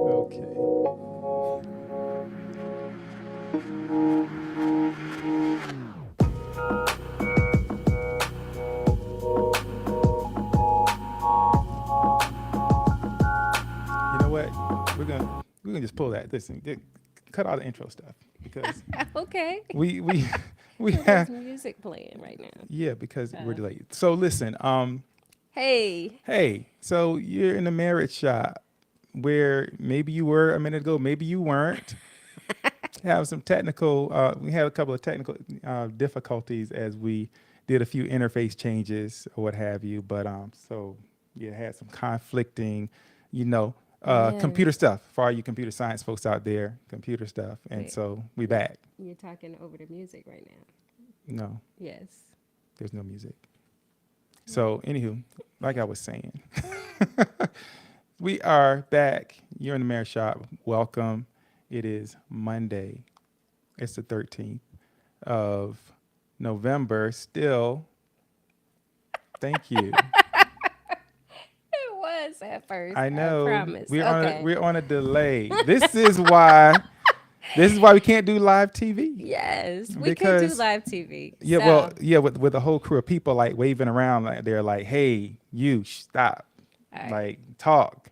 Okay. You know what? We're gonna just pull that. Listen, cut all the intro stuff because Okay. we we So there's have music playing right now. yeah because we're Uh, delayed. So listen, hey. hey, so you're in the marriage shop where maybe you were a minute ago, maybe you weren't. Have some technical. We had a couple of technical difficulties as we did a few interface changes or what have you. But so yeah, had some conflicting, you know, computer Yes. stuff for all you computer science folks out there, computer stuff. And Wait. so we You, back. you're talking over the music right now. No, Yes. there's no music. So Mm. anywho, like I was saying, we are back. You're in the marriage shop. Welcome. It is Monday. It's the 13th of November. Still, thank you. It was at first. I I know promise. Okay. we're on a delay. This is why we can't do live TV Yes, we could do because live TV. yeah, well, So, yeah, with a whole crew of people like waving around like they're like, "Hey, you stop. all right. Like talk.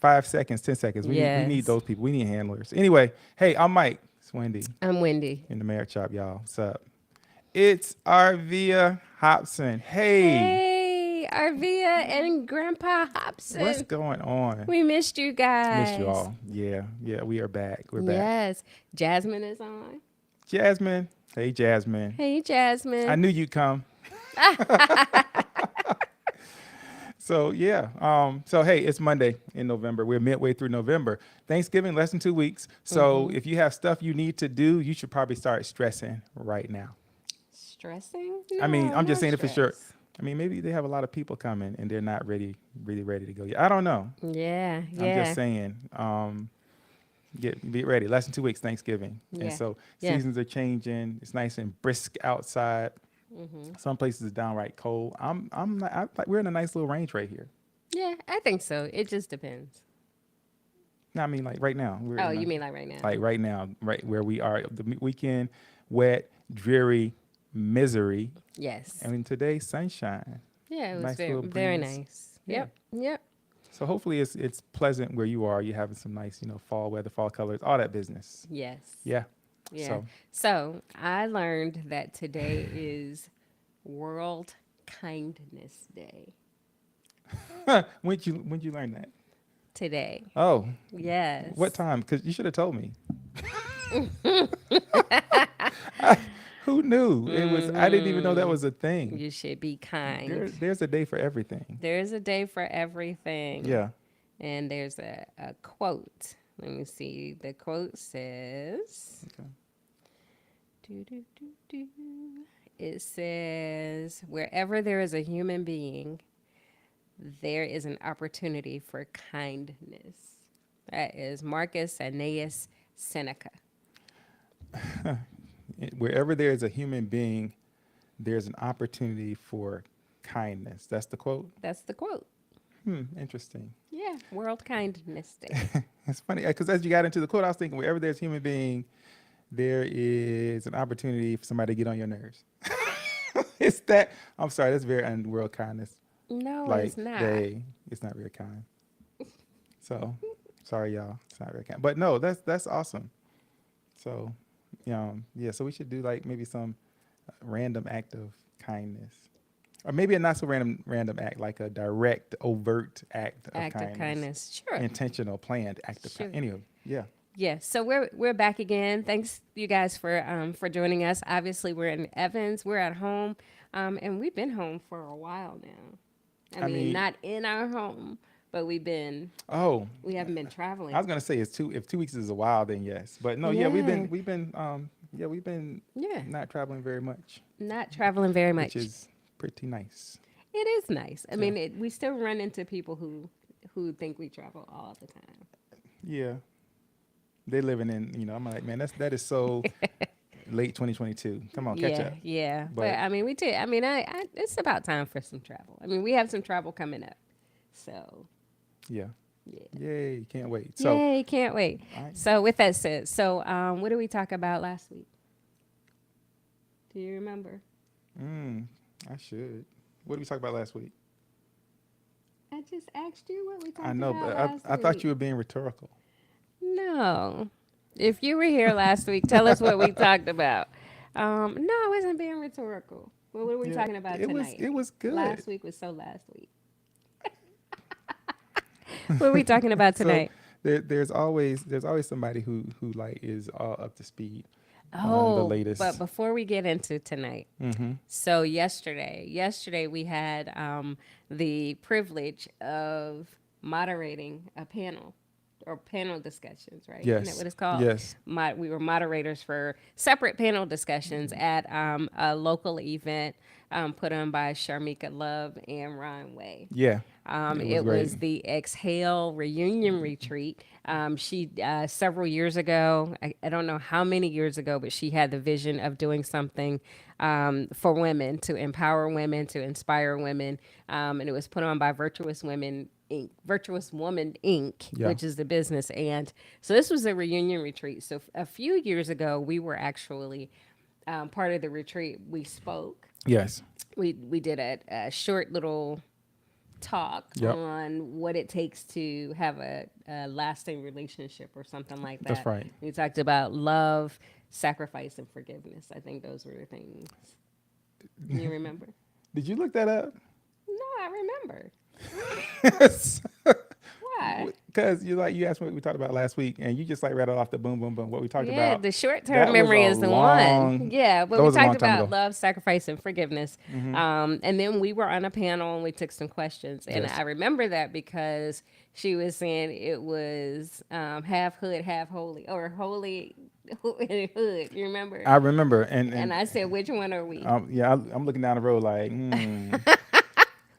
5 seconds, 10 seconds. We need Yes. those people. We need handlers." Anyway, hey, I'm Mike. It's Wendy I'm Wendy. in the marriage shop, y'all. What's up? It's Arvia Hobson. Hey, Hey, Arvia and Grandpa what's Hobson. going on? We missed you Miss you guys. all. Yeah, yeah, we are back. We're back. Yes. Jasmine is on. Jasmine. Hey, Jasmine. Hey, I Jasmine. knew you'd come. So yeah. So hey, it's Monday in November. We're midway through November. Thanksgiving less than 2 weeks. So Mm-hmm. if you have stuff you need to do, you should probably start stressing right now. Stressing? I mean, No, I'm just no saying it for sure. stress. I mean, maybe they have a lot of people coming and they're not really ready to go yet. I don't know. Yeah, I'm just yeah, saying. Be ready. Less than 2 weeks, Thanksgiving, and yeah, so yeah. seasons are changing. It's nice and brisk outside. Mm-hmm. Some places is downright cold. We're in a nice little range right here. Yeah, I think so. It just depends. No, I mean like right now. We're Oh, in you a mean like right now? like right now, right where we are. Weekend, wet, dreary, misery. Yes. I mean today, sunshine. Yeah, it was Nice very, little very breeze. nice. Yeah. Yep, yep. So hopefully it's pleasant where you are. You're having some nice, fall weather, fall colors, all that business. Yes. Yeah. Yeah. So So I learned that today is World Kindness Day. when you learn that? Today. Oh, what Yes. time? Because you should have told me. Who knew? It was. I didn't even know that Mm-hmm. was a thing. You should be kind. There's a day for everything. There's a day for everything. Yeah. And there's a quote. Let me see. The quote says, Okay. do, do, do, do. It says, wherever there is a human being, there is an opportunity for kindness. That is Marcus Aeneas Seneca. Wherever there is a human being, there's an opportunity for kindness. That's the quote. That's the quote. Interesting. Yeah, World Kindness Day. It's funny because as you got into the quote, I was thinking wherever there's a human being, there is an opportunity for somebody to get on your nerves. It's that. I'm sorry. That's very unworld kindness. No, Like it's not. they, it's not very kind. So sorry, y'all. It's not very kind. But no, that's awesome. So, yeah. So we should do like maybe some random act of kindness, or maybe a not so random act, like a direct, overt act of Act of kindness, kindness. Sure. intentional, planned act of kindness. Sure. Anyway, yeah. Yeah, so we're back again. Thanks you guys for joining us. Obviously, we're in Evans. We're at home, and we've been home for a while now. I I mean, mean, not in our home, but oh, we haven't been I traveling. was gonna say it's two. If 2 weeks is a while, then yes. But no, yeah, we've Yeah, been we've been yeah we've been yeah, not traveling very much, not traveling very which much. is pretty nice. It is nice. I Yeah, mean, we still run into people who think we travel all the time. yeah. They living in I'm like, man, that is so late 2022. Come on, catch Yeah, up. yeah. But But I mean, we did. I mean, I it's about time for some travel. I mean, we have some travel coming up. So, Yeah. yeah. Yay. Can't wait. So, Yay, can't wait. I, So, with that said, what did we talk about last week? Do you remember? mm, I should. What did we talk about last week? I just asked you what we I talked know, about but last I thought week. you were being rhetorical. No. If you were here last week, tell us what we talked about. No, I wasn't being rhetorical. What are we Yeah, talking about tonight? it was good. Last week was so last week. What are we talking about So tonight? there's always somebody who like is all up to speed on the Oh, but latest. before we get into tonight, Mm-hmm. so yesterday we had the privilege of moderating a panel or panel discussions, right? Isn't that Yes. what it's called? Yes. We were moderators for separate panel discussions at a local event put on by Sharmika Love and Ron Way. Yeah. It was It great. was the Exhale Reunion Retreat. She, several years ago, I don't know how many years ago, but she had the vision of doing something for women, to empower women, to inspire women. And it was put on by Virtuous Women Inc., Virtuous Woman Inc., Yeah. which is the business. And so this was a reunion retreat. So a few years ago, we were actually part of the retreat. We spoke. Yes. We did a short little talk Yep. on what it takes to have a lasting relationship or something like That's that. right. We talked about love, sacrifice, and forgiveness. I think those were the things. You remember? Did you look that up? No, I remember. Why? Because you asked me what we talked about last week, and you just like rattled off the boom, boom, boom. What we talked Yeah, about. the short term That was memory a is the long. one. Yeah, but That we was a long talked time about ago. love, sacrifice, and forgiveness. And then we were on a panel and we took some questions. And Yes. I remember that because she was saying it was half hood, half holy, or holy hood. You remember? I remember, And and I said, which one are we? yeah, I'm looking down the road like,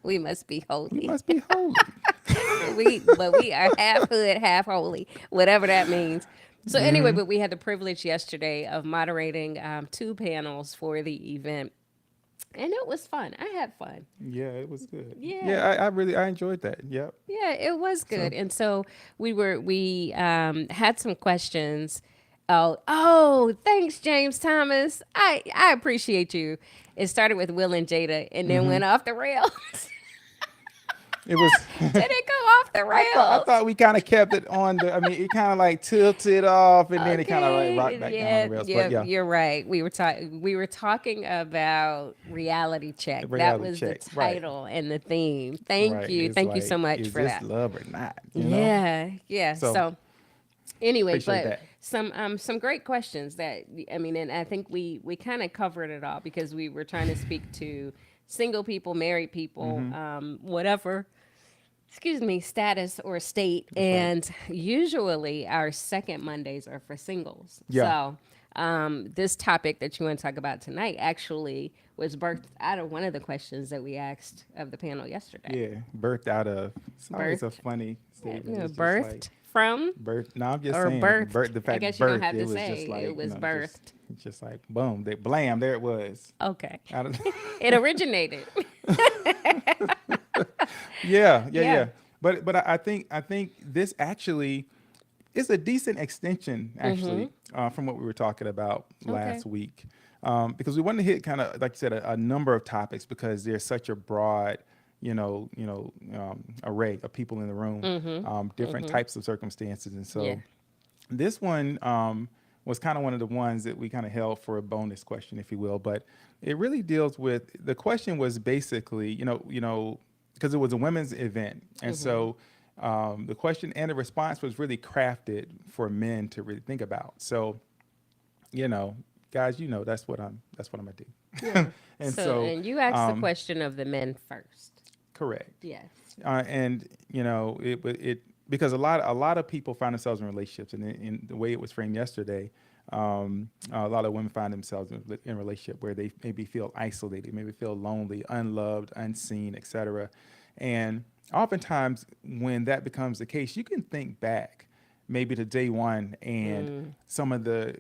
We must be we holy. must be holy. But we are half hood, half holy, whatever that means. So anyway, but we had the privilege yesterday of moderating two panels for the event, and it was fun. I had fun. Yeah, it was good. Yeah. Yeah, I really I enjoyed that. Yep. Yeah, it was So good. And so we had some questions. Oh, thanks, James Thomas. I appreciate you. It started with Will and Jada, and then went off the rails. it was. Did it go off the I rails? thought we kind of kept it on the. I mean, it kind of like tilted off, and then it kind of like rocked back down Yeah, the rails. yeah, But yeah, you're right. We were talking about reality check. the That reality was check. the Right. title and the theme. Thank Right. you. It's Thank you so like, much is for this that. love or not? You know. Yeah, yeah. So So anyway, appreciate but that. some great questions that I mean, and I think we kind of covered it all because we were trying to speak to single people, married people, whatever, excuse me, status or state. That's right. And usually our second Mondays are for singles. Yeah. So this topic that you want to talk about tonight actually was birthed out of one of the questions that we asked of the panel yesterday. Yeah. Birthed out of. It's always a Birthed, funny yeah, statement. It's just birthed like from birth. No, I'm just or saying. birthed. The I fact guess you don't birth. have It to was say just like it was birthed. just like boom. They blam. There it was. Okay. Out of, It originated. yeah. Yeah. Yeah. Yeah. But I think this actually is a decent extension actually from what we were talking about Okay. last week because we wanted to hit kind of like you said a number of topics because there's such a broad array of people in the room, different types of circumstances, and so Yeah. this one was kind of one of the ones that we kind of held for a bonus question, if you will. But it really deals with the question was basically, because it was a women's event, and so the question and the response was really crafted for men to really think about. So, guys, that's what I'm gonna do. Yeah. And So, so, and you asked the um, question of the men first. correct. Yes. And it because a lot of people find themselves in relationships, and in the way it was framed yesterday, a lot of women find themselves in a relationship where they maybe feel isolated, maybe feel lonely, unloved, unseen, etc. And oftentimes, when that becomes the case, you can think back maybe to day one and some of the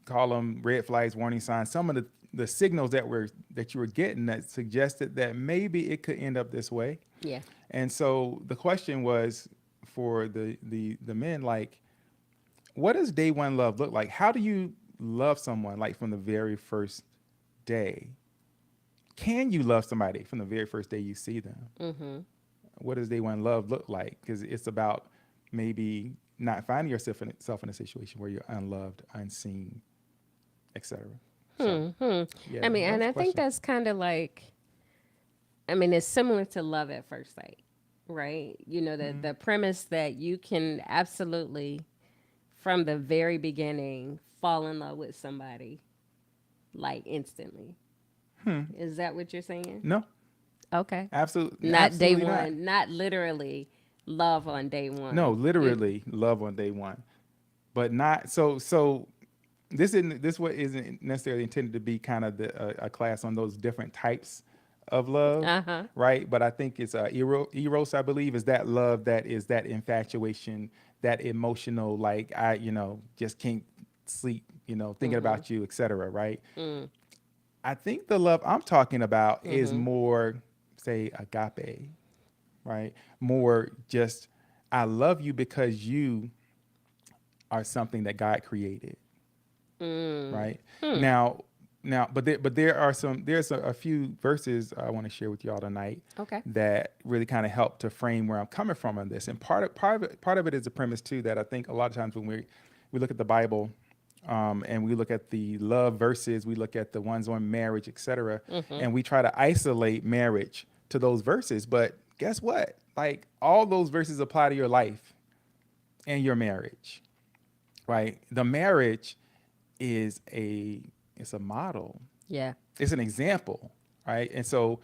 call them red flags, warning signs, some of the the signals that you were getting that suggested that maybe it could end up this way. Yeah. And so the question was for the men, like, what does day one love look like? How do you love someone like from the very first day? Can you love somebody from the very first day you see them? Mm-hmm. What does day one love look like? Because it's about maybe not finding yourself in a situation where you're unloved, unseen, etc. So, yeah, I mean, that and was I a think question. that's kind of like, I mean, it's similar to love at first sight, right? You know, the premise that you can absolutely, from the very beginning, fall in love with somebody like instantly. Is that what you're saying? No, Okay. absolutely, Not day absolutely not. one, not literally love on day No, one. literally love on day one, but not so. This what isn't necessarily intended to be kind of a class on those different types of love, Uh huh. right? But I think it's eros, I believe, is that love that is that infatuation, that emotional, like I, just can't sleep, thinking about you, etc. Right? I think the love I'm talking about is more, say, agape, right? More just I love you because you are something that God created, right? Now, but there's a few verses I want to share with y'all tonight Okay. that really kind of help to frame where I'm coming from on this. And part of it is a premise too that I think a lot of times when we look at the Bible, and we look at the love verses, we look at the ones on marriage, etc., and we try to isolate marriage to those verses. But guess what? Like all those verses apply to your life and your marriage, right? The marriage is it's a model. Yeah. It's an example, right? And so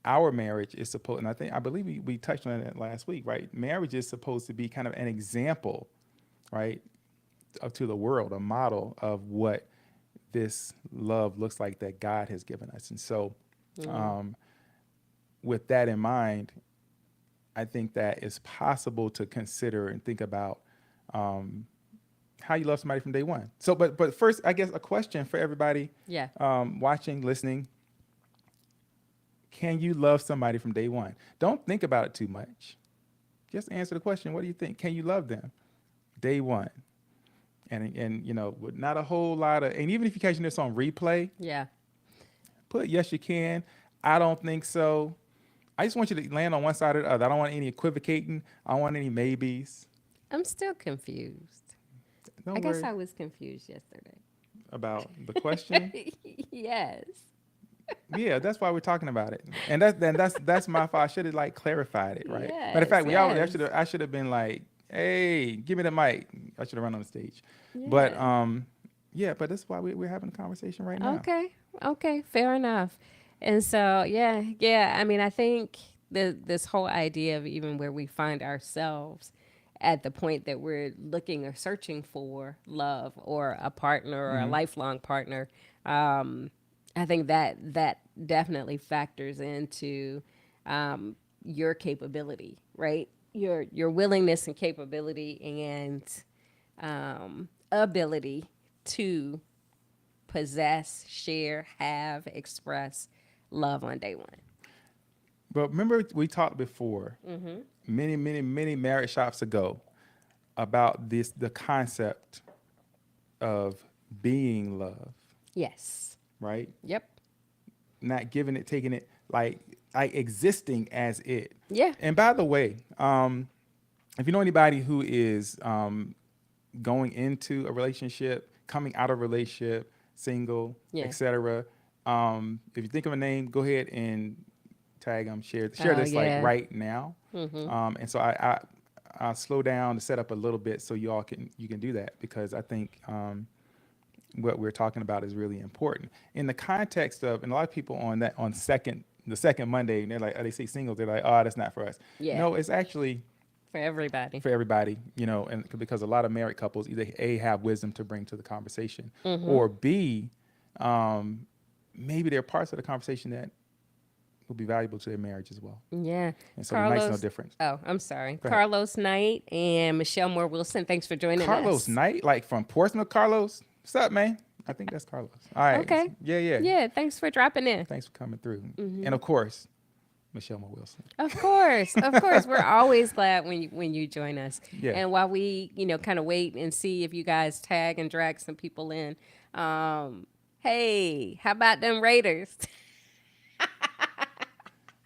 our marriage is supposed, and I believe we touched on it last week, right? Marriage is supposed to be kind of an example, right, to the world, a model of what this love looks like that God has given us. And so, with that in mind, I think that it's possible to consider and think about how you love somebody from day one. So, but first, I guess a question for everybody Yeah. watching, listening: can you love somebody from day one? Don't think about it too much. Just answer the question. What do you think? Can you love them day one? And with not a whole lot of, and even if you're catching this on replay, Yeah. put yes you can. I don't think so. I just want you to land on one side or the other. I don't want any equivocating. I don't want any maybes. I'm still confused. Don't I guess worry I was confused yesterday. about the question. Yes. Yeah, that's why we're talking about it, and that's my fault. I should have like clarified it, right? Matter of Yes. fact, Yes. I should have been like, "Hey, give me the mic." I should have run on the stage, but Yeah. yeah, but that's why we're having a conversation right now. Okay. Okay. Fair enough. And so, yeah, yeah. I mean, I think this whole idea of even where we find ourselves at the point that we're looking or searching for love or a partner or a lifelong partner, I think that definitely factors into your capability, right? Your willingness and capability and ability to possess, share, have, express love on day one. But remember, we talked before, many, many, many marriage shops ago, about the concept of being love, Yes. right? Yep. Not giving it, taking it, like existing as it. Yeah. And by the way, if you know anybody who is going into a relationship, coming out of a relationship, single, Yeah. etc., if you think of a name, go ahead and tag them, share Oh, this like yeah. right now. And so I'll slow down the setup a little bit so you can do that, because I think what we're talking about is really important in the context of, and a lot of people on the second Monday, and they're like, oh, they say singles, they're like, oh, that's not for us. Yeah. No, it's actually For everybody. for everybody, and because a lot of married couples either A, have wisdom to bring to the conversation, or B, maybe there are parts of the conversation that will be valuable to their marriage as well. Yeah. And so the night's no Carlos. different. Oh, I'm sorry. Go ahead. Carlos Knight and Michelle Moore Wilson. Thanks for joining Carlos us. Knight, like from Portsmouth. Carlos, what's up, man? I think that's Carlos. All right. Okay. Yeah, yeah. Yeah, thanks for dropping in. Thanks for coming through. And of course, Michelle Mo Wilson. Of course, of course. We're always glad when you join us. Yeah. And while we, kind of wait and see if you guys tag and drag some people in, hey, how about them Raiders?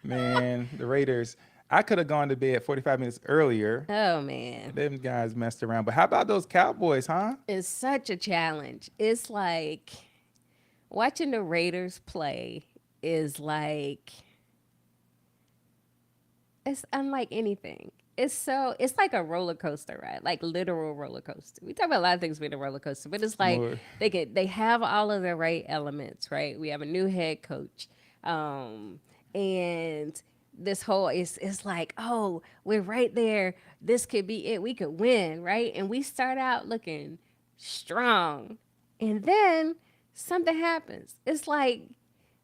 Man, the Raiders. I could have gone to bed 45 minutes earlier. Oh man, Them guys messed around. But how about those Cowboys, huh? it's such a challenge. It's like watching the Raiders play is like it's unlike anything. It's like a roller coaster ride, like literal roller coaster. We talk about a lot of things being a roller coaster, but it's like Lord. they have all of the right elements, right? We have a new head coach, and this whole it's like, oh, we're right there. This could be it. We could win, right? And we start out looking strong, and then something happens. It's like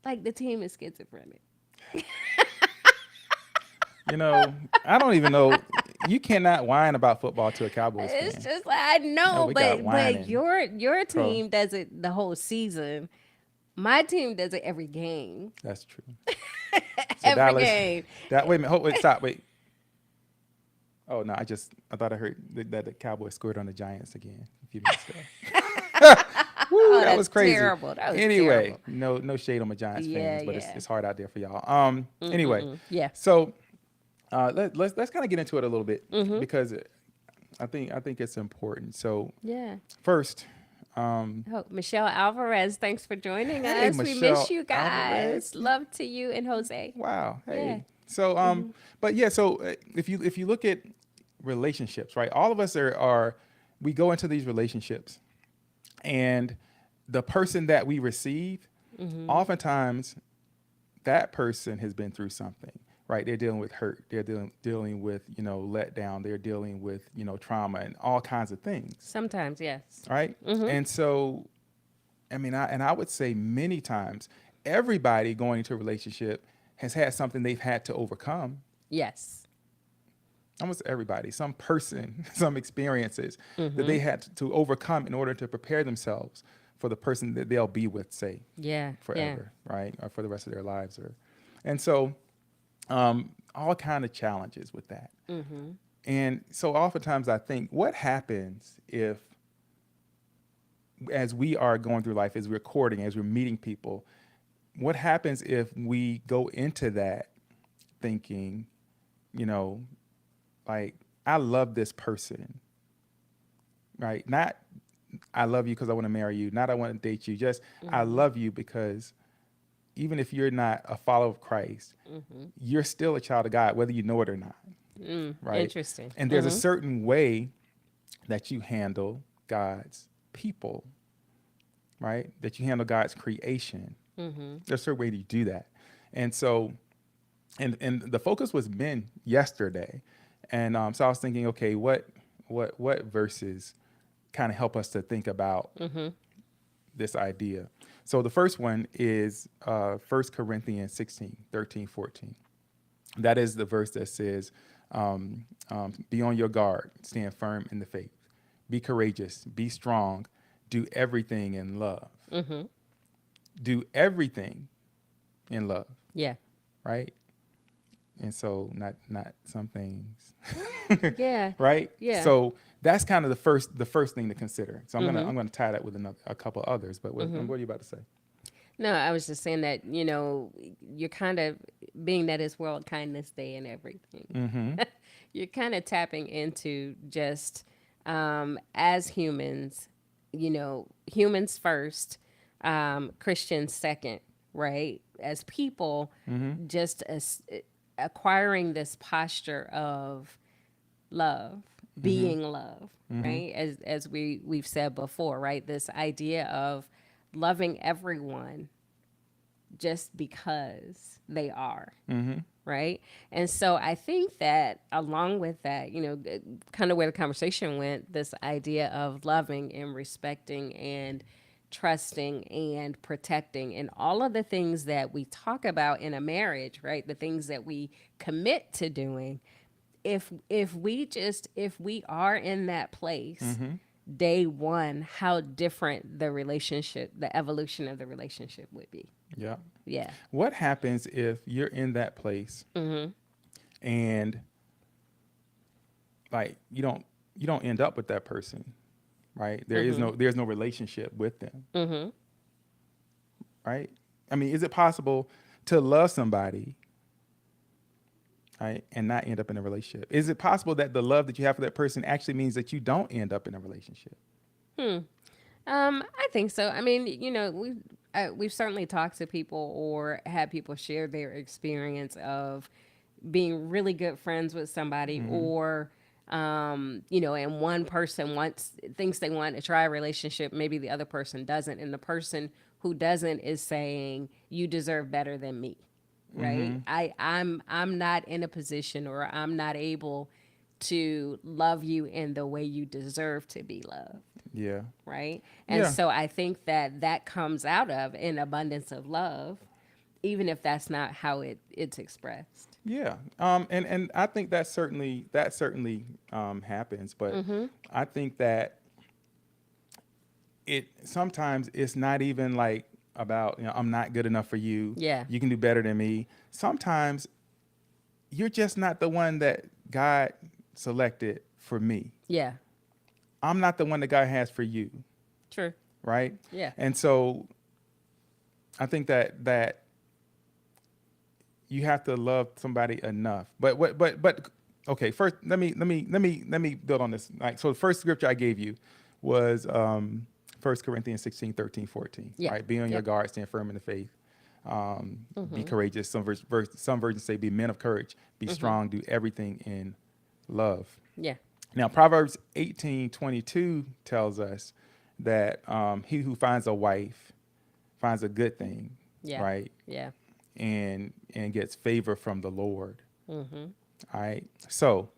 the team is schizophrenic. I don't even know. You cannot whine about football to a Cowboys It's fan. just like I No, know, we got but whining. your team does it the whole season. My team does it every game. That's true. Every Dallas- game. Wait a minute. Wait, stop. Wait. Oh no! I thought I heard that the Cowboys scored on the Giants again a few minutes ago. Woo, that that's was crazy. terrible. That was Anyway, terrible. no shade on my Giants Yeah, fans, but yeah. it's hard out there for y'all. Anyway, Yeah. so let's kind of get into it a little bit Mm-hmm. because I think it's important. So Yeah. first, Oh, Michelle Alvarez, thanks for joining Hey, us. We Michelle miss you guys. Alvarez. Love to you and Jose. wow, hey. Yeah. So but yeah, so if you look at relationships, right? All of us are we go into these relationships, and the person that we receive, oftentimes that person has been through something, right? They're dealing with hurt. They're dealing with, letdown. They're dealing with, trauma and all kinds of things, Sometimes, yes. right? And so, I would say many times, everybody going into a relationship has had something they've had to overcome. Yes. Almost everybody, some person, some experiences that they had to overcome in order to prepare themselves for the person that they'll be with, say, Yeah. forever, right? Or for the rest of their lives. And so all kind of challenges with that. And so oftentimes I think, what happens if, as we are going through life, as we're courting, as we're meeting people, what happens if we go into that thinking, like, I love this person, right? Not I love you because I want to marry you. Not I want to date you. Just I love you because even if you're not a follower of Christ, you're still a child of God, whether you know it or not. Right? Interesting. And there's a certain way that you handle God's people, right? That you handle God's creation. There's a certain way that you do that. And so, and the focus was men yesterday. And so I was thinking, okay, what verses kind of help us to think about this idea? So the first one is 1 Corinthians 16, 13, 14. That is the verse that says, be on your guard, stand firm in the faith, be courageous, be strong, do everything in love. Do everything in love, Yeah. right? And so not some things. Yeah. Right? Yeah. So that's kind of the first thing to consider. So I'm gonna tie that with a couple others. But what are you about to say? No, I was just saying that, you're kind of, being that it's World Kindness Day and everything, you're kind of tapping into just, as humans, humans first, Christians second, right? As people, just acquiring this posture of love, being love, right? As we've said before, right? This idea of loving everyone just because they are, right? And so I think that along with that, kind of where the conversation went, this idea of loving and respecting and trusting and protecting and all of the things that we talk about in a marriage, right? The things that we commit to doing. If we are in that place day one how different the relationship, the evolution of the relationship would be. Yeah. Yeah. What happens if you're in that place and like you don't end up with that person, right? There's no relationship with them, right? I mean, is it possible to love somebody, right, and not end up in a relationship? Is it possible that the love that you have for that person actually means that you don't end up in a relationship? I think so. I mean, we've certainly talked to people or had people share their experience of being really good friends with somebody, or and one person thinks they want to try a relationship, maybe the other person doesn't, and the person who doesn't is saying, "You deserve better than me." Right? I'm not in a position, or I'm not able to love you in the way you deserve to be loved. Yeah. Right? And Yeah. so I think that comes out of an abundance of love, even if that's not how it's expressed. Yeah. And I think that certainly happens, but I think that it sometimes it's not even like about, I'm not good enough for you. Yeah. You can do better than me. Sometimes you're just not the one that God selected for me. Yeah. I'm not the one that God has for you, True. right? Yeah. And so I think that you have to love somebody enough. But okay, first let me build on this. Like, so the first scripture I gave you was 1 Corinthians 16, 13, 14. Yeah. Right? Be on your Yep. guard, stand firm in the faith. Be courageous. Some versions say be men of courage, be strong, do everything in love. Yeah. Now, Proverbs 18:22 tells us that he who finds a wife finds a good thing, Yeah. right? Yeah. And gets favor from the Lord. All right. So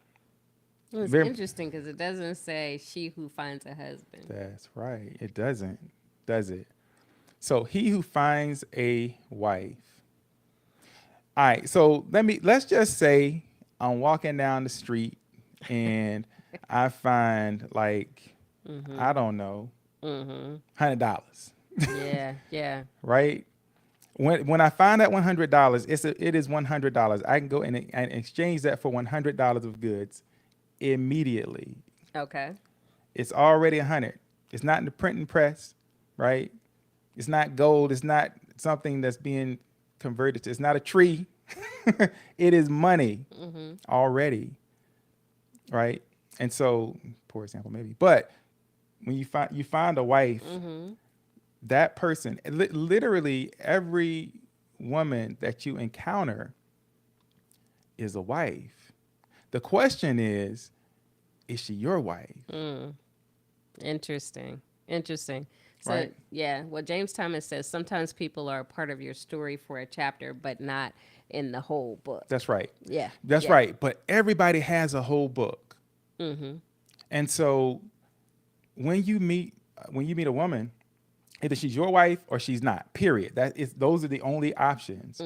It's very, interesting because it doesn't say she who finds a husband. that's right. It doesn't, does it? So he who finds a wife. All right. So let's just say I'm walking down the street and I find like, I don't know, $100, Yeah. Yeah. right? When I find that $100, it is $100. I can go and exchange that for $100 of goods immediately. Okay. It's already 100. It's not in the printing press, right? It's not gold. It's not something that's being converted to. It's not a tree. It is money already, right? And so, poor example maybe, but when you find a wife, that person, literally every woman that you encounter is a wife. The question is she your wife? Interesting. Interesting. So, Right. yeah, what James Thomas says, sometimes people are a part of your story for a chapter, but not in the whole book. That's right. Yeah. That's Yeah. right. But everybody has a whole book. And so when you meet a woman, either she's your wife or she's not. Period. Those are the only options.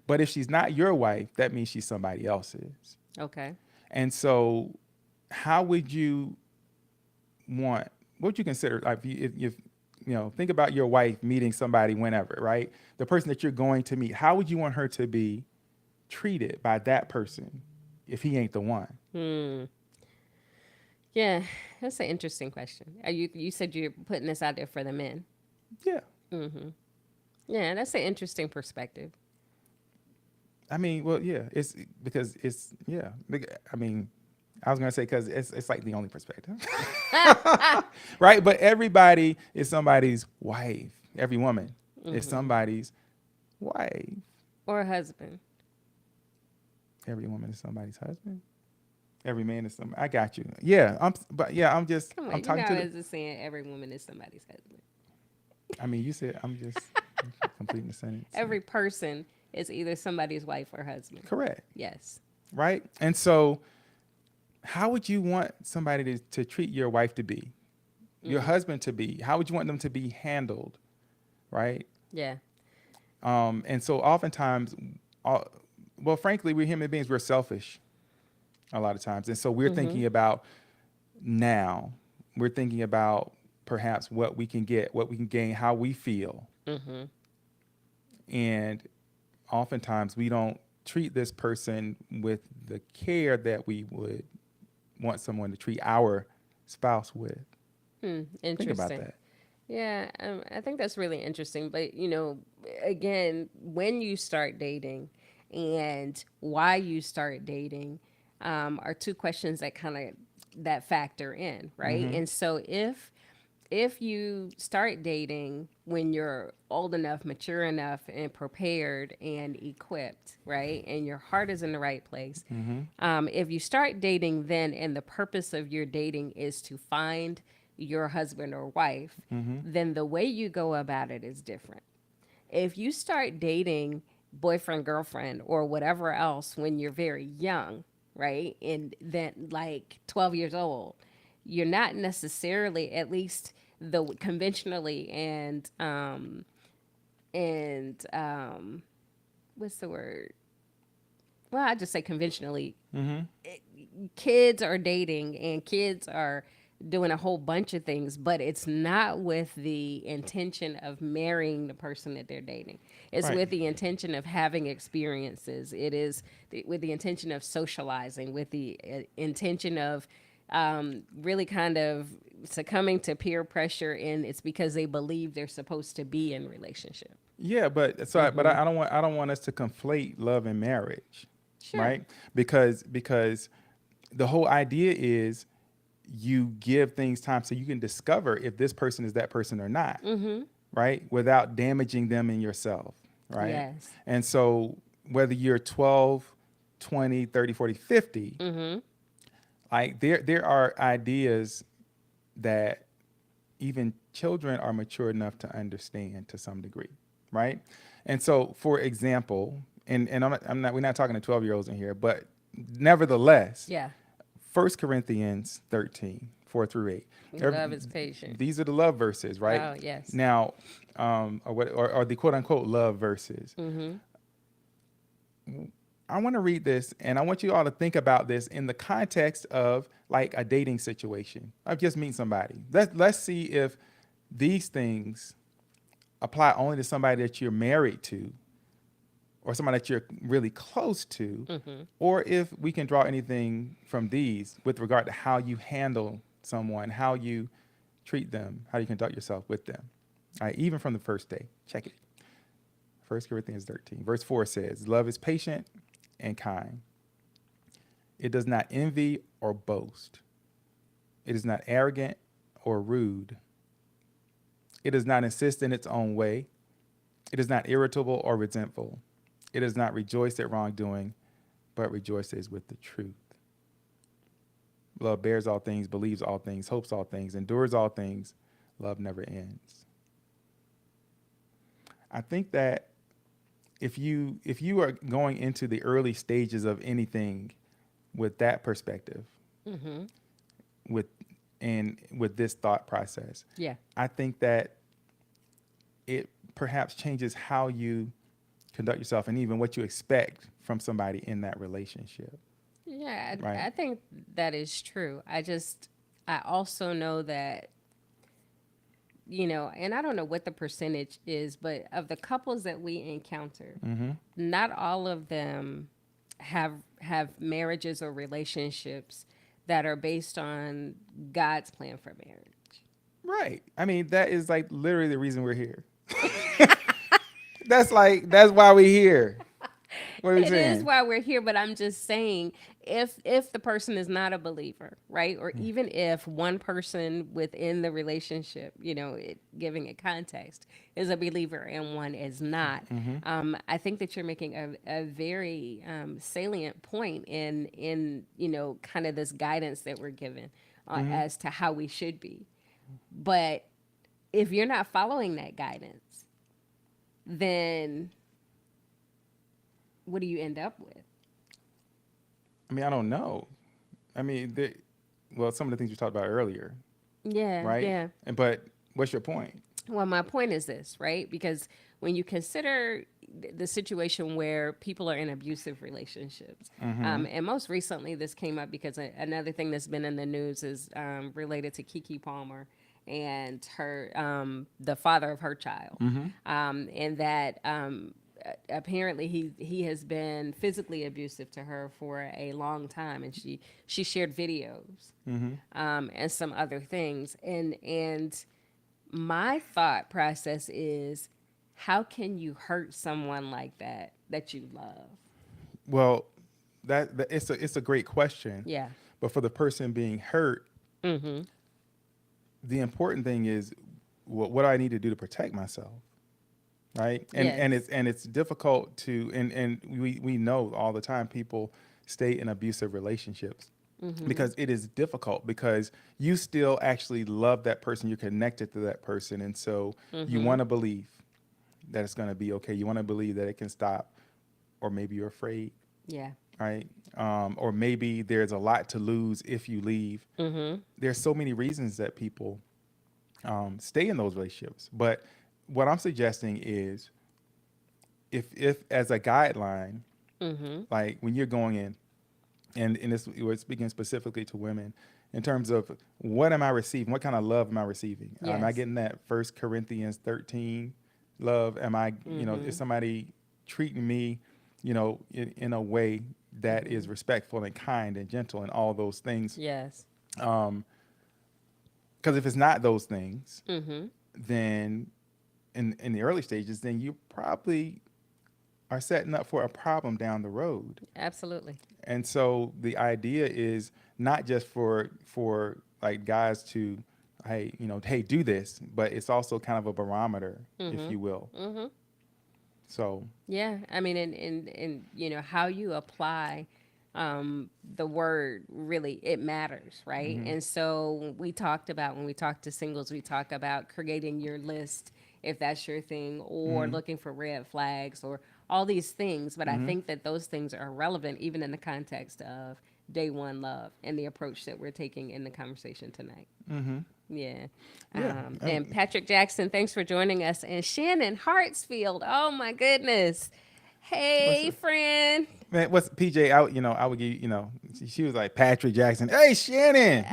But if she's not your wife, that means she's somebody else's. Okay. And so, how would you what would you consider, like, if think about your wife meeting somebody whenever, right? The person that you're going to meet, how would you want her to be treated by that person if he ain't the one? Yeah, that's an interesting question. You said you're putting this out there for the men. Yeah. Yeah, that's an interesting perspective. I mean, well, yeah, it's because it's, yeah. I mean, I was gonna say because it's like the only perspective, right? But everybody is somebody's wife. Every woman is somebody's wife. Or husband. Every woman is somebody's husband. Every man is somebody. I got you. Yeah, I'm just. Come on, I'm talking you know, to. as it's saying every woman is somebody's husband. I mean, you said I'm just completing the sentence. Every person is either somebody's wife or husband. Correct. Yes. Right. And so, how would you want somebody to treat your wife to be, your husband to be? How would you want them to be handled? Right. Yeah. And so oftentimes, well, frankly, we're human beings. We're selfish a lot of times. And so we're thinking about now. we're thinking about perhaps what we can get, what we can gain, how we feel. Mm-hmm. And oftentimes we don't treat this person with the care that we would want someone to treat our spouse with. Think about Interesting. that. Yeah, I think that's really interesting. But, again, when you start dating and why you start dating are two questions that kind of that factor in, right? And so if you start dating when you're old enough, mature enough, and prepared and equipped, right, and your heart is in the right place, if you start dating then and the purpose of your dating is to find your husband or wife, then the way you go about it is different. If you start dating boyfriend, girlfriend, or whatever else when you're very young, right, and then like 12 years old, you're not necessarily, at least the conventionally and what's the word? Well, I just say conventionally, kids are dating and kids are doing a whole bunch of things, but it's not with the intention of marrying the person that they're dating. It's Right. with the intention of having experiences. It is with the intention of socializing, with the intention of really kind of succumbing to peer pressure, and it's because they believe they're supposed to be in relationship. Yeah, but so but I don't want us to conflate love and marriage, Sure. right? Because the whole idea is you give things time so you can discover if this person is that person or not, right? Without damaging them and yourself, right? Yes. And so whether you're 12, 20, 30, 40, 50, like there are ideas that even children are mature enough to understand to some degree, right? And so, for example, and I'm not we're not talking to 12-year-olds in here, but nevertheless, Yeah. 1 Corinthians 13, 4 through 8. Love is patient. These are the love verses, right? Oh, yes. Now, or the quote unquote love verses. I want to read this and I want you all to think about this in the context of like a dating situation. I've just meet somebody. Let's see if these things apply only to somebody that you're married to or somebody that you're really close to, or if we can draw anything from these with regard to how you handle someone, how you treat them, how you conduct yourself with them. All right, even from the first day. Check it. 1 Corinthians 13, verse 4 says, love is patient and kind. It does not envy or boast. It is not arrogant or rude. It does not insist in its own way. It is not irritable or resentful. It does not rejoice at wrongdoing, but rejoices with the truth. Love bears all things, believes all things, hopes all things, endures all things. Love never ends. I think that if you are going into the early stages of anything with that perspective, with this thought process, Yeah. I think that it perhaps changes how you conduct yourself and even what you expect from somebody in that relationship. Yeah, Right. I think that is true. I also know that, and I don't know what the percentage is, but of the couples that we encounter, not all of them have marriages or relationships that are based on God's plan for marriage. Right. I mean, that is like literally the reason we're here. That's why we're here. What are you It saying? is why we're here, but I'm just saying if the person is not a believer, right? Or even if one person within the relationship, giving it context, is a believer and one is not, I think that you're making a very salient point in kind of this guidance that we're given as to how we should be. But if you're not following that guidance, then what do you end up with? I mean, I don't know. I mean, some of the things we talked about earlier, Yeah, right? yeah. But what's your point? Well, my point is this, right? Because when you consider, the situation where people are in abusive relationships. And most recently, this came up because another thing that's been in the news is related to Kiki Palmer and her the father of her child, and that apparently he has been physically abusive to her for a long time, and she shared videos and some other things, and my thought process is, how can you hurt someone like that you love? Well, that it's a great question. Yeah. But for the person being hurt, the important thing is what do I need to do to protect myself, right? Yes. And it's difficult to and we know all the time people stay in abusive relationships because it is difficult because you still actually love that person, you're connected to that person, and so you want to believe that it's going to be okay. You want to believe that it can stop, or maybe you're afraid, Yeah. right? Or maybe there's a lot to lose if you leave. There's so many reasons that people stay in those relationships. But what I'm suggesting is, if as a guideline, like when you're going in, and this we're speaking specifically to women, in terms of what am I receiving? What kind of love am I receiving? Am I Yes. getting that 1 Corinthians 13 love? Am I, is somebody treating me, in a way that is respectful and kind and gentle and all those things? Yes. Because if it's not those things, then in the early stages, then you probably are setting up for a problem down the road. Absolutely. And so the idea is not just for like guys to, hey, do this, but it's also kind of a barometer, if you will. So Yeah, I mean, and how you apply the word, really, it matters, right? And so we talked about, when we talk to singles, we talk about creating your list, if that's your thing, or looking for red flags, or all these things. But I think that those things are relevant even in the context of day one love and the approach that we're taking in the conversation tonight. Yeah. Yeah. And Patrick Jackson, thanks for joining us. And Shannon Hartsfield, oh my goodness. What's Hey, up? friend. Man, what's PJ? I would give she was like Patrick Jackson. Hey, Shannon.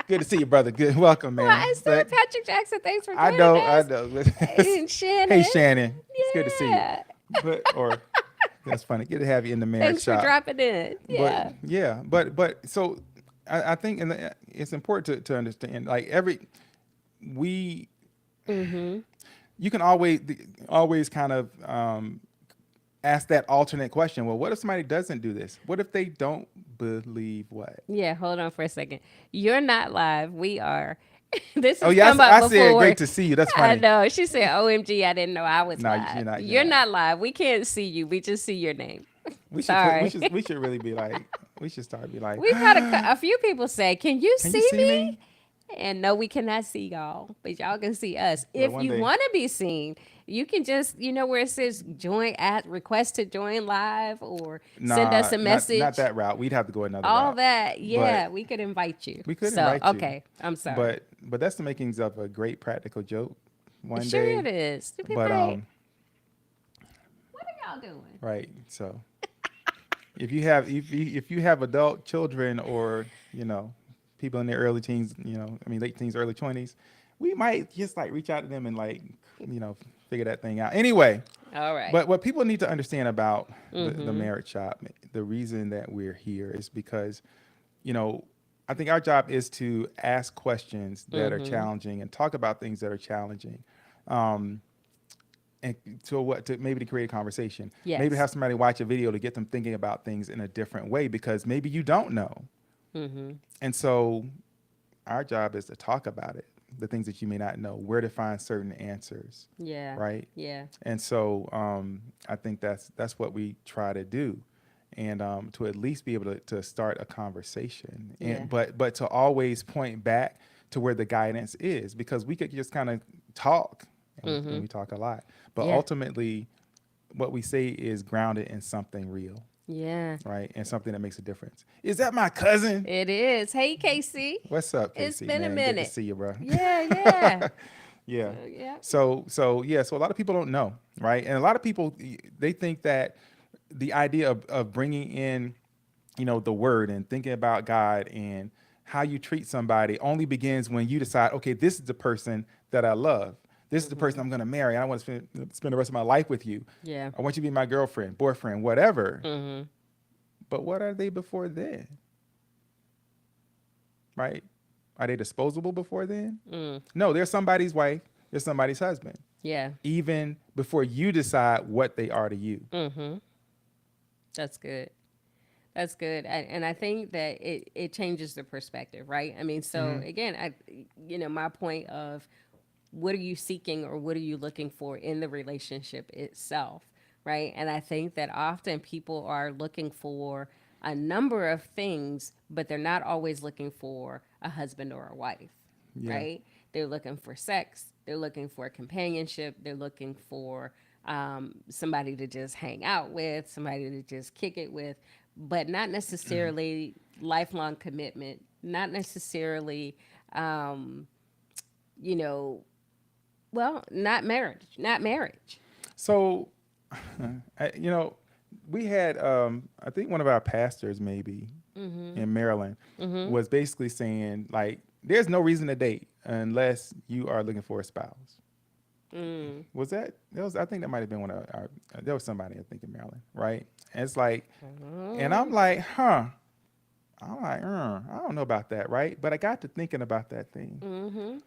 Good to see you, brother. Good, welcome, Well, I man. said Patrick Jackson, thanks for I joining know, I us. know. And Shannon. Hey, Shannon. It's good to see you. Yeah. Or that's funny. Good to have you in the marriage Thanks for shop. dropping in. Yeah. But yeah, but so I think it's important to understand. Like we, you can always kind of ask that alternate question. Well, what if somebody doesn't do this? What if they don't believe what? Yeah, hold on for a second. You're not live. We are. This Oh has yeah, come up I before. said great to see you. That's I funny. know. She said, OMG, I didn't know I was No, live. you're not. You're not live. We can't see you. We just see your name. We should Sorry. we should really be like we should start be like We've had a few people say, can you can see you see me? me? And no, we cannot see y'all, but y'all can see us. Well, If one you day. want to be seen, you can just, where it says join at request to join live, or send us a message. Not that route. We'd have to go another All route. that. Yeah, But we could invite you. we could So, invite you. okay. I'm sorry. But that's the makings of a great practical joke. One Sure day. it is. But What are y'all doing? right. So if you have adult children or people in their early teens, late teens, early 20s, we might just like reach out to them and like figure that thing out. Anyway, All right. but what people need to understand about the marriage shop, the reason that we're here is because, I think our job is to ask questions that are challenging and talk about things that are challenging. And to maybe to create a conversation, Yes. maybe have somebody watch a video to get them thinking about things in a different way, because maybe you don't know. And so our job is to talk about it, the things that you may not know, where to find certain answers. Yeah. Right. Yeah. And so I think that's what we try to do, and to at least be able to start a conversation, Yeah. but to always point back to where the guidance is, because we could just kind of talk, and we talk a lot, but Yeah. ultimately what we say is grounded in something real, Yeah. right, and something that makes a difference. Is that my cousin? It is. Hey, Casey. What's up, It's Casey? been a man? Good minute. to see you, bro. Yeah. Yeah. Yeah. Yeah. So a lot of people don't know, right? And a lot of people, they think that the idea of bringing in, the word and thinking about God and how you treat somebody only begins when you decide, okay, this is the person that I love. This is the person I'm going to marry. I want to spend the rest of my life with you. Yeah. I want you to be my girlfriend, boyfriend, whatever. Mm-hmm. But what are they before then? Right? Are they disposable before then? Mm. No, they're somebody's wife. They're somebody's husband. Yeah. Even before you decide what they are to you. Mm-hmm. That's good. That's good. And I think that it changes the perspective, right? I mean, so again, my point of what are you seeking or what are you looking for in the relationship itself, right? And I think that often people are looking for a number of things, but they're not always looking for a husband or a wife, Yeah. right? They're looking for sex, they're looking for companionship, they're looking for somebody to just hang out with, somebody to just kick it with, but not necessarily lifelong commitment, not necessarily, um, you know, well, not marriage, not marriage. So, I- you know, we had, I think one of our pastors maybe in Maryland was basically saying like, there's no reason to date unless you are looking for a spouse. Was that? That was. I think that might have been one of our. There was somebody I think in Maryland, right? And it's like, and I'm like, huh. I'm like, I don't know about that, right? But I got to thinking about that thing, Mm-hmm.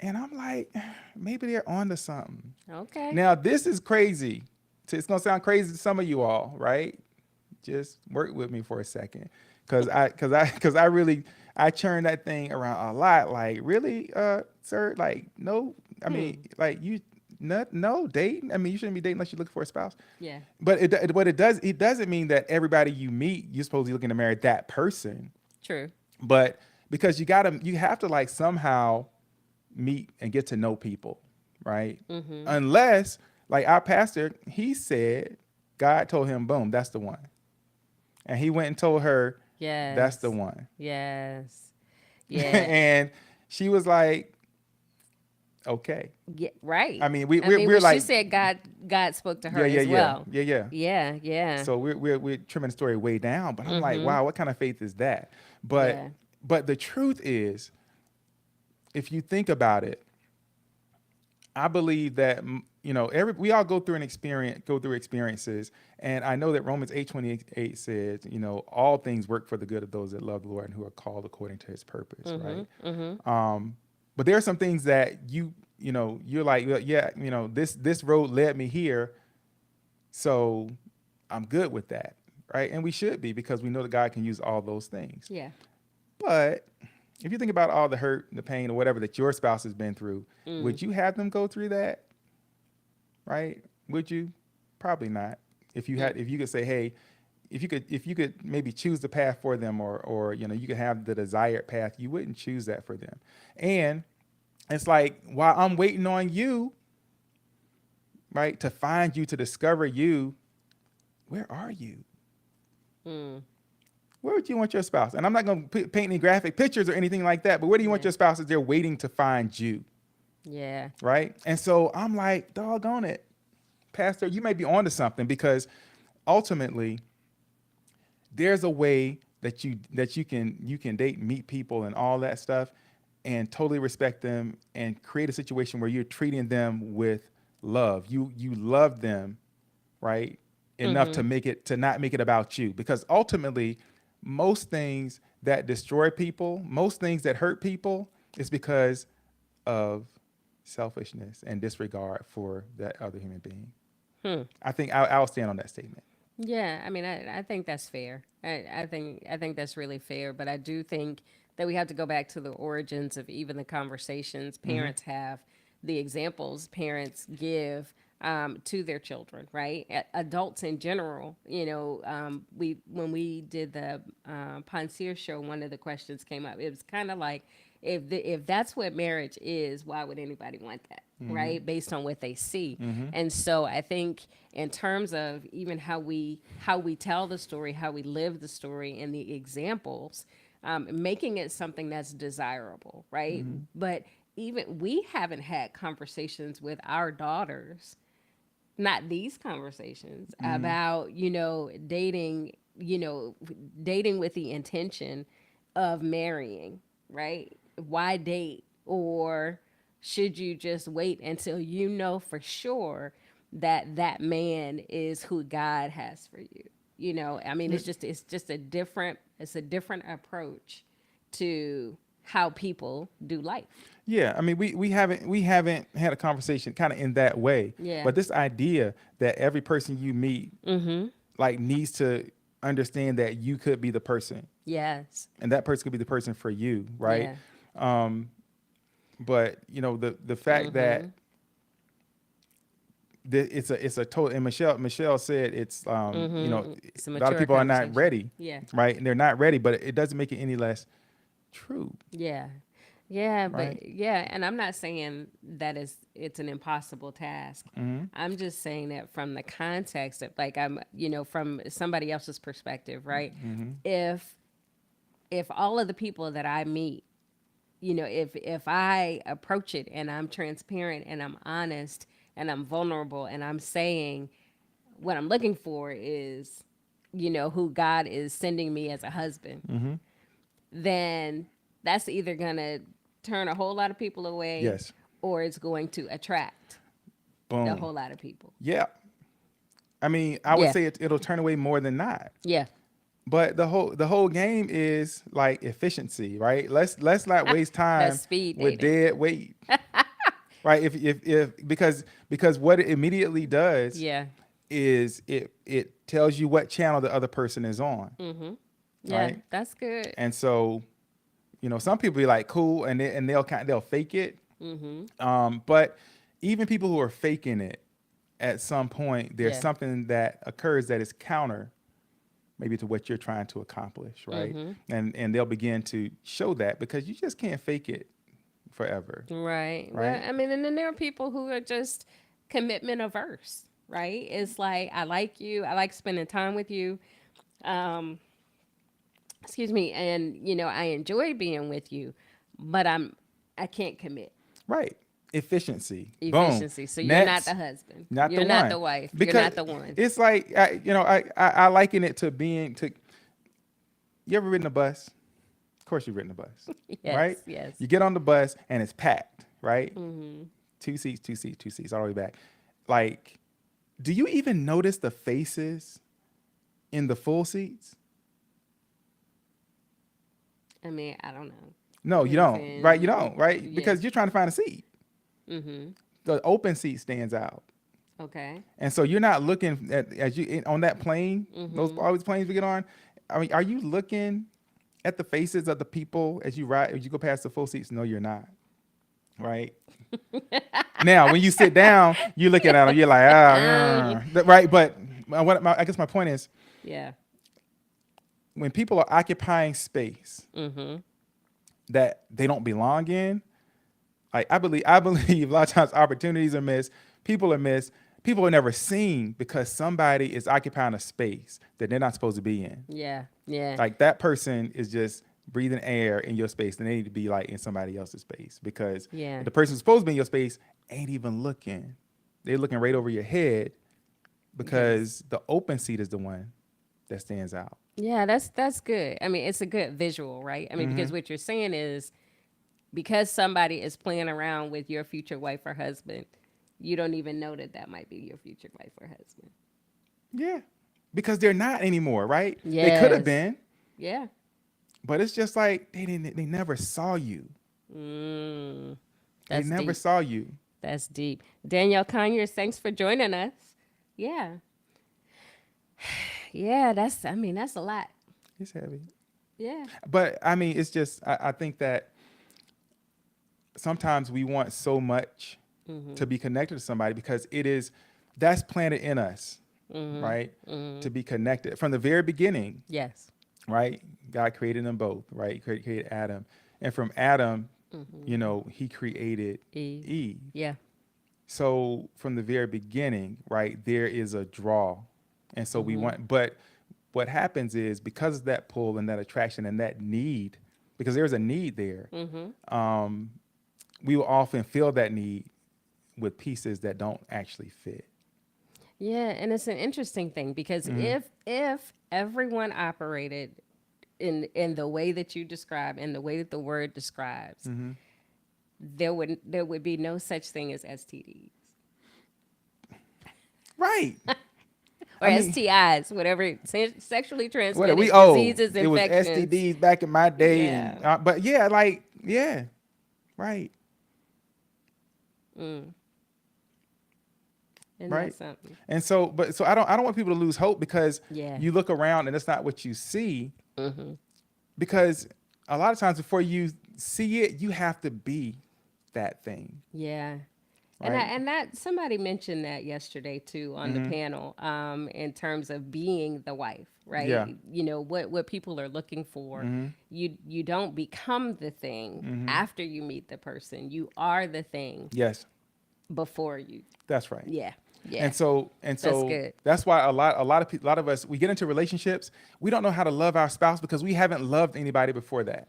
and I'm like, maybe they're onto something. Okay. Now this is crazy. It's gonna sound crazy to some of you all, right? Just work with me for a second, cause I really I churned that thing around a lot. Like, really, sir? Like, no. I mean, like you, no dating. I mean, you shouldn't be dating unless you're looking for a spouse. Yeah. But it doesn't mean that everybody you meet you're supposed to be looking to marry that person. True. But because you have to like somehow meet and get to know people, right? Unless like our pastor, he said God told him, boom, that's the one, and he went and told her, that's Yes. the one, Yes. Yeah. and she was like, okay. Yeah. Right. I mean, I mean, we're when she like, said God spoke to her yeah, as well. yeah, yeah. Yeah. Yeah. So we're trimming the story way down, but I'm like, Mm-hmm. wow, what kind of faith is that? But Yeah. but the truth is, if you think about it, I believe that every we all go through experiences, and I know that Romans 8:28 says, all things work for the good of those that love the Lord and who are called according to His purpose, right? Mm-hmm. But there are some things that you're like, well, yeah, this road led me here, so I'm good with that, right? And we should be, because we know that God can use all those things. Yeah. But if you think about all the hurt, the pain, or whatever that your spouse has been through, would you have them go through that? Right? Would you? Probably not. If you could say, hey, if you could maybe choose the path for them, or you could have the desired path, you wouldn't choose that for them. And it's like, while I'm waiting on you, right, to find you, to discover you, where are you? Where would you want your spouse? And I'm not going to paint any graphic pictures or anything like that, but where do you want your spouse as they're waiting to find you? Yeah. Right? And so I'm like, doggone it, Pastor, you may be onto something, because ultimately there's a way that you can date, meet people and all that stuff, and totally respect them and create a situation where you're treating them with love. You love them, right? Enough to not make it about you, because ultimately most things that destroy people, most things that hurt people, is because of selfishness and disregard for that other human being. I think I'll stand on that statement. Yeah, I mean, I think that's fair. I think that's really fair. But I do think that we have to go back to the origins of even the conversations parents have, the examples parents give to their children, right? Adults in general. We when we did the Ponsier show, one of the questions came up. It was kind of like, if that's what marriage is, why would anybody want that, right? Based on what they see. And so I think in terms of even how we tell the story, how we live the story, and the examples, making it something that's desirable, right? But even we haven't had conversations with our daughters, not these conversations about, dating, dating with the intention of marrying, right? Why date? Or should you just wait until you know for sure that that man is who God has for you? I mean, it's a different approach to how people do life. Yeah, I mean, we haven't had a conversation kind of in that way. Yeah. But this idea that every person you meet like needs to understand that you could be the person, Yes. and that person could be the person for you, right? Yeah. But the fact that it's a total, and Michelle said it's It's a a lot of mature people are not conversation. ready, Yeah. right? And they're not ready, but it doesn't make it any less true, Yeah. Yeah, right? but yeah, and I'm not saying that it's an impossible task. I'm just saying that from the context of, like, I'm, from somebody else's perspective, right? If all of the people that I meet, if I approach it and I'm transparent and I'm honest and I'm vulnerable and I'm saying what I'm looking for is, who God is sending me as a husband, then that's either going to turn a whole lot of people away, Yes. or it's going to attract a Boom. whole lot of people. Yeah. I mean, I would Yeah. say it'll turn away more than not. Yeah. But the whole game is like efficiency, right? Let's not waste That's time speed with dating. dead weight, right? If because what it immediately does Yeah. is it tells you what channel the other person is on, Yeah. right? That's good. And so, some people be like cool, and they'll fake it. But even people who are faking it, at some point, there's Yeah. something that occurs that is counter, maybe, to what you're trying to accomplish, right? And they'll begin to show that, because you just can't fake it forever, Right. Well, right? I mean, and then there are people who are just commitment averse, right? It's like, I like you, I like spending time with you. Um, excuse me, and I enjoy being with you, but I can't commit. Right. Efficiency. Boom. Efficiency. So you're not Next. the husband. Not the You're not one. the wife. You're Because not the one. it's like, I liken it to being to. You ever ridden a bus? Of course you've ridden a bus, Yes. right? Yes. You get on the bus and it's packed, right? Two seats, two seats, two seats, all the way back. Like, do you even notice the faces in the full seats? I mean, I don't know. No, you don't, right? You don't, right? Yeah. Because you're trying to find a seat. The open seat stands out. Okay. And so you're not looking at, as you on that plane, those always planes we get on. I mean, are you looking at the faces of the people as you ride, as you go past the full seats? No, you're not. Right. Now, when you sit down, you're looking at them. You're like, right. But I guess my point is, Yeah. when people are occupying space that they don't belong in, like I believe a lot of times opportunities are missed. People are missed. People are never seen because somebody is occupying a space that they're not supposed to be in. Yeah. Yeah. Like, that person is just breathing air in your space, and they need to be like in somebody else's space, because Yeah. the person who's supposed to be in your space ain't even looking. They're looking right over your head, because the open seat is the one that stands out. Yeah, that's good. I mean, it's a good visual, right? I mean, because what you're saying is, because somebody is playing around with your future wife or husband, you don't even know that that might be your future wife or husband. Yeah, because they're not anymore, right? They could have Yes. been, Yeah. but it's just like they never saw you. That's They never deep. saw you. That's deep. Danielle Conyers, thanks for joining us. Yeah. Yeah, that's a lot. It's heavy. Yeah. But I mean, it's just, I think that sometimes we want so much to be connected to somebody, because that's planted in us, right? To be connected from the very beginning, Yes. right? God created them both, right? He created Adam. And from Adam, he created Eve. Eve. Yeah. So from the very beginning, right, there is a draw. And so we want, but what happens is, because of that pull and that attraction and that need, because there's a need there, we will often feel that need with pieces that don't actually fit. Yeah, and it's an interesting thing because if everyone operated in the way that you describe and the way that the word describes, there would be no such thing as STDs Right. or I mean, STIs, whatever sexually what are transmitted we? Oh, diseases, it was infections. STDs back in my day, Yeah. and but yeah, like yeah, right, Isn't that right. something? And so, but so I don't want people to lose hope because Yeah. you look around and it's not what you see. Because a lot of times before you see it, you have to be that thing, Yeah. right? And that somebody mentioned that yesterday too on the panel, in terms of being the wife, Yeah. right? You know what people are looking for. You don't become the thing after you meet the person. You are the thing Yes, before you. that's right. Yeah, And yeah, so that's good. that's why a lot of us we get into relationships, we don't know how to love our spouse because we haven't loved anybody before that.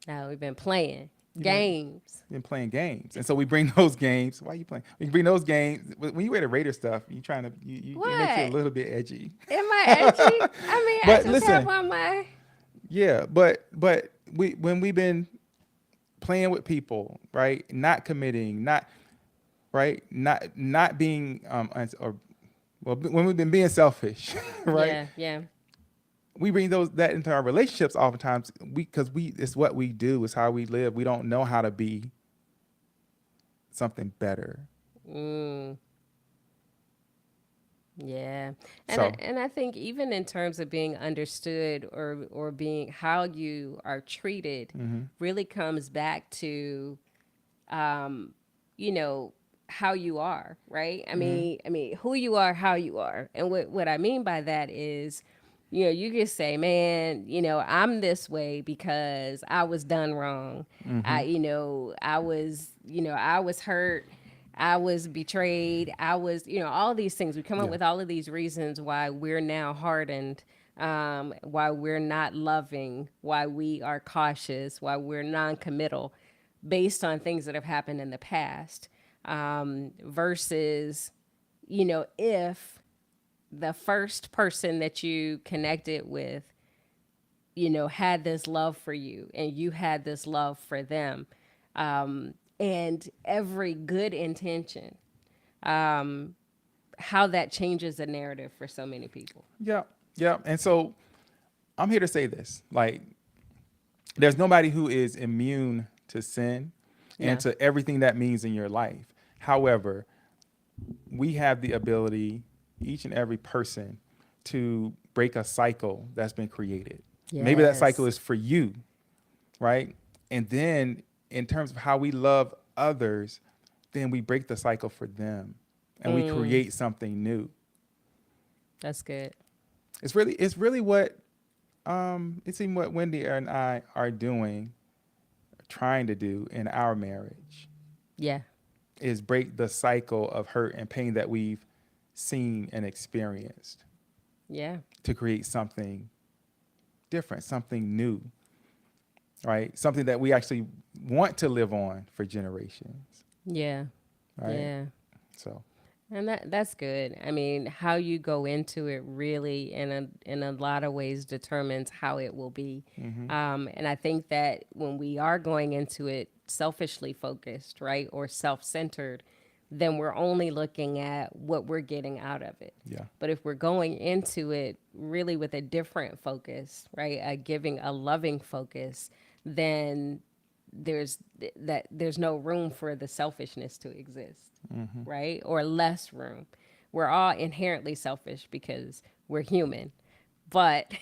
Now we've been playing You've games. been playing games, and so we bring those games. Why are you playing? We bring those games when you read the Raider stuff. You trying to it makes you a What? little bit edgy. Am I edgy? I mean, I But just have listen, on my. yeah, but we when we've been playing with people, right? Not committing, not right, not being or well when we've been being selfish, right? Yeah, yeah. We bring that into our relationships oftentimes because it's what we do, it's how we live. We don't know how to be something better. Mm. Yeah. So And I think even in terms of being understood or being how you are treated really comes back to you know how you are, right? I mean who you are, how you are. And what I mean by that is you can say, man, I'm this way because I was done wrong. I was hurt. I was betrayed. I was, all these things. We come up yeah, with all of these reasons why we're now hardened, why we're not loving, why we are cautious, why we're non-committal based on things that have happened in the past, versus, if the first person that you connected with, had this love for you and you had this love for them, and every good intention, how that changes the narrative for so many people. yeah, yeah. And so I'm here to say this: like, there's nobody who is immune to sin and No. to everything that means in your life. However, we have the ability, each and every person, to break a cycle that's been created. Maybe that cycle Yes. is for you, right? And then in terms of how we love others, then we break the cycle for them and we create something new. That's good. It's really what it's even what Wendy and I are doing, trying to do in our marriage Yeah. is break the cycle of hurt and pain that we've seen and experienced Yeah. to create something different, something new, right? Something that we actually want to live on for generations, Yeah. right? Yeah. So, And that's good. I mean, how you go into it really in a lot of ways determines how it will be. And I think that when we are going into it selfishly focused, right, or self-centered, then we're only looking at what we're getting out of it. yeah, But if we're going into it really with a different focus, right, a loving focus, then there's no room for the selfishness to exist, right? Or less room. We're all inherently selfish because we're human. But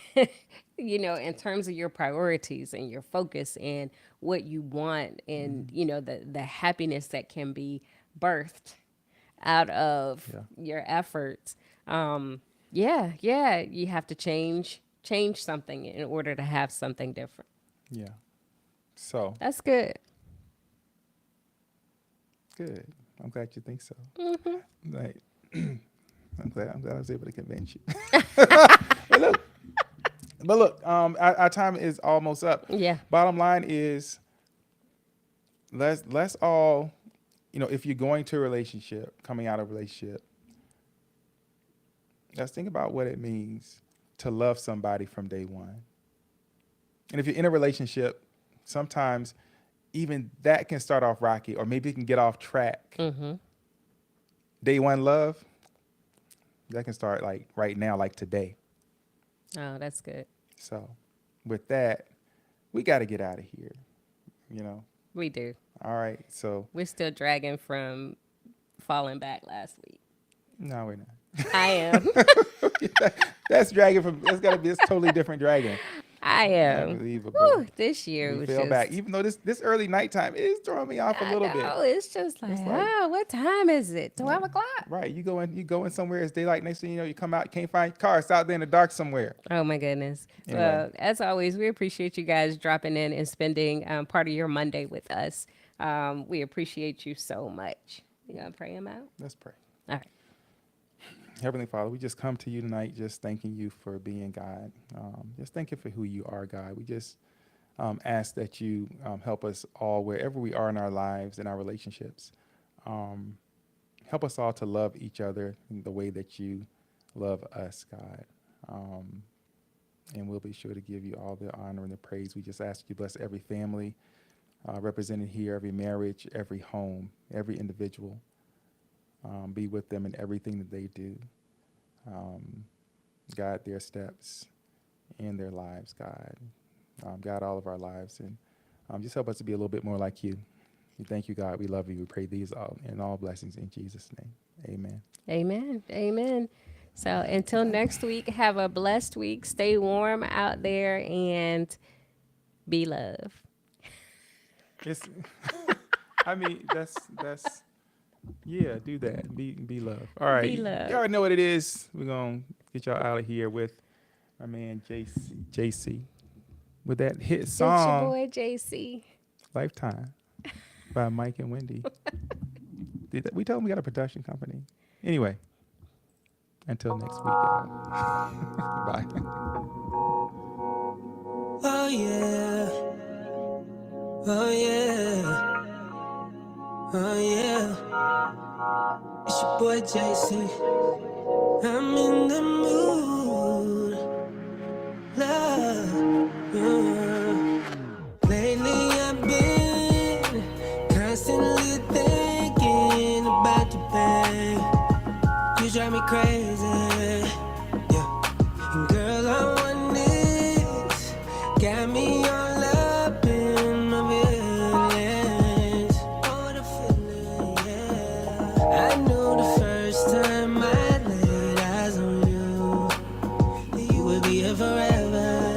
in terms of your priorities and your focus and what you want and the happiness that can be birthed out of yeah, your efforts, yeah, you have to change something in order to have something different. yeah. So That's good. good. I'm glad you think so. Like, I'm glad I was able to convince you. but look, our time is almost up. Yeah. Bottom line is, let's all, if you're going to a relationship, coming out of a relationship, let's think about what it means to love somebody from day one. And if you're in a relationship, sometimes even that can start off rocky, or maybe it can get off track. Mm-hmm. Day one love, that can start like right now, like today. Oh, that's good. So with that, we got to get out of here, We do. All right. So We're still dragging from falling back last week. no, we're not. I am. That's dragon from, that's got to be, it's totally different dragon. I am. Unbelievable. Whew, this year We was fell just back. Even though this early nighttime is throwing me off a little I bit. know, it's just like, It's like- what time is it? 12 o'clock? Right. You go in somewhere, it's daylight. Next thing you know, you come out, you can't find your car. It's out there in the dark somewhere. Oh my goodness. Anyway. Well, as always, we appreciate you guys dropping in and spending part of your Monday with us. We appreciate you so much. You gonna pray him out? Let's pray. All right. Heavenly Father, we just come to you tonight just thanking you for being God. Just thank you for who you are, God. We just ask that you help us all wherever we are in our lives, in our relationships. Help us all to love each other in the way that you love us, God. And we'll be sure to give you all the honor and the praise. We just ask you bless every family represented here, every marriage, every home, every individual. Be with them in everything that they do. Guide their steps and their lives, God. Guide all of our lives, and just help us to be a little bit more like you. We thank you, God. We love you. We pray these all and all blessings in Jesus' name. Amen. Amen. Amen. So until next week, have a blessed week. Stay warm out there and be love. It's, I mean, that's yeah, do that. Be love. All right. Be love. You already know what it is. We're gonna get y'all out of here with our man JC with that hit It's your song boy JC. Lifetime by Mike and Wendy. We told them we got a production company. Anyway, until next week, y'all. Bye. Oh yeah, oh yeah, oh yeah. It's your boy JC. I'm in the mood, love. Lately I've been constantly thinking about you, babe. You drive me crazy, yeah. And girl, I want this. Got me all up in my feelings. Oh, what a feeling, yeah. I knew the first time I laid eyes on you that you would be here forever.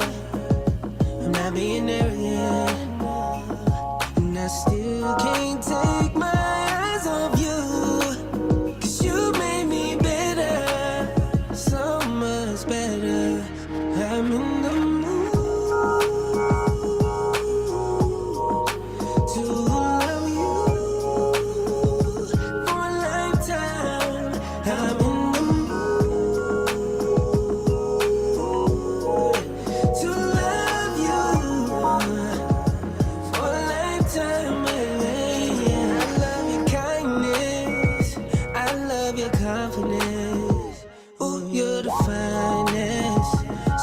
I'm not being arrogant, and I still can't take my eyes off you. 'Cause you made me better, so much better. I'm in the mood to love you for a lifetime. I'm in the mood to love you for a lifetime. Yeah. I love your kindness, I love your confidence. Ooh, you're the finest.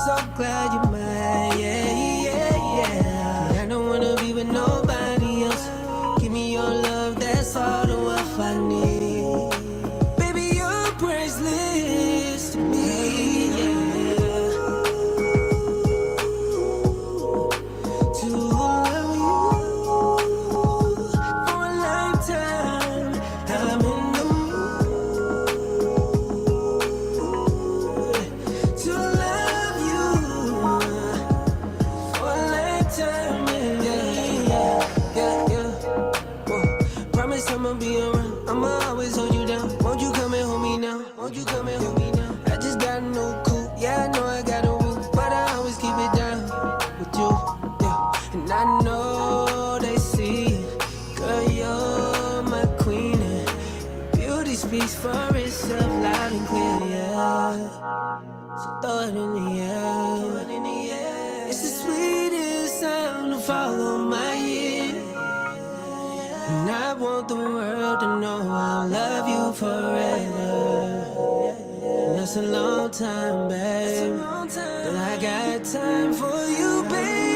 So glad you're mine, yeah, yeah, yeah. I don't wanna be with nobody else. Give me your love, that's all the wealth I need. Baby, you're priceless to me, yeah. To love you for a lifetime. I'm in the mood to love you for a lifetime. Yeah. Whoa. Promise I'ma be around. I'ma always hold you down. Won't you come and hold me now? Won't you come and hold me now? I just got a new coupe. Yeah, I know I got a roof, but I always keep it down with you. Yeah. And I know they see, girl, you're my queen, and beauty speaks for itself loud and clear, yeah. So throw it in the air. It's the sweetest sound to follow my ear. And I want the world to know I'll love you forever. That's a long time, babe. But I got time for you, babe.